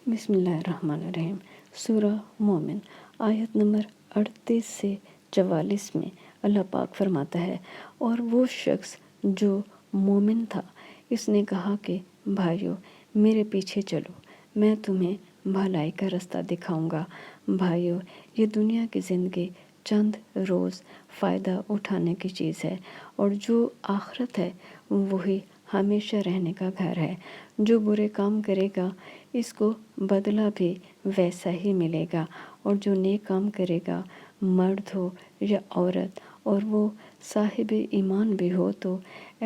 بسم اللہ الرحمن الرحیم۔ سورہ مومن آیت نمبر 38 سے 44 میں اللہ پاک فرماتا ہے، اور وہ شخص جو مومن تھا اس نے کہا کہ بھائیو میرے پیچھے چلو، میں تمہیں بھلائی کا رستہ دکھاؤں گا۔ بھائیو یہ دنیا کی زندگی چند روز فائدہ اٹھانے کی چیز ہے، اور جو آخرت ہے وہی ہمیشہ رہنے کا گھر ہے۔ جو برے کام کرے گا اس کو بدلہ بھی ویسا ہی ملے گا، اور جو نیک کام کرے گا مرد ہو یا عورت اور وہ صاحب ایمان بھی ہو تو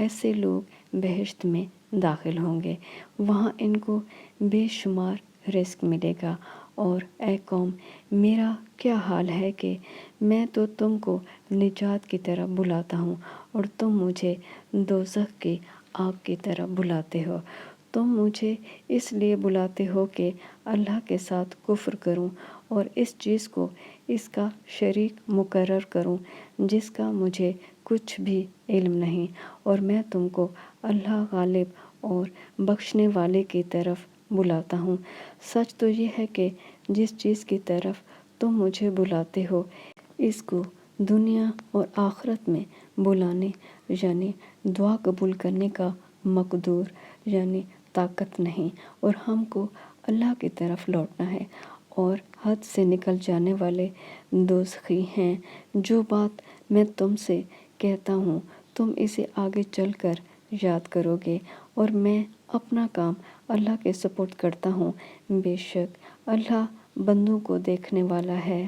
ایسے لوگ بہشت میں داخل ہوں گے، وہاں ان کو بے شمار رزق ملے گا۔ اور اے قوم میرا کیا حال ہے کہ میں تو تم کو نجات کی طرف بلاتا ہوں اور تم مجھے دوزخ کی آگ کی طرف بلاتے ہو۔ تم مجھے اس لیے بلاتے ہو کہ اللہ کے ساتھ کفر کروں اور اس چیز کو اس کا شریک مقرر کروں جس کا مجھے کچھ بھی علم نہیں، اور میں تم کو اللہ غالب اور بخشنے والے کی طرف بلاتا ہوں۔ سچ تو یہ ہے کہ جس چیز کی طرف تم مجھے بلاتے ہو اس کو دنیا اور آخرت میں بلانے یعنی دعا قبول کرنے کا مقدور یعنی طاقت نہیں، اور ہم کو اللہ کی طرف لوٹنا ہے، اور حد سے نکل جانے والے دوزخی ہیں۔ جو بات میں تم سے کہتا ہوں تم اسے آگے چل کر یاد کرو گے، اور میں اپنا کام اللہ کے سپرد کرتا ہوں۔ بے شک اللہ بندوں کو دیکھنے والا ہے۔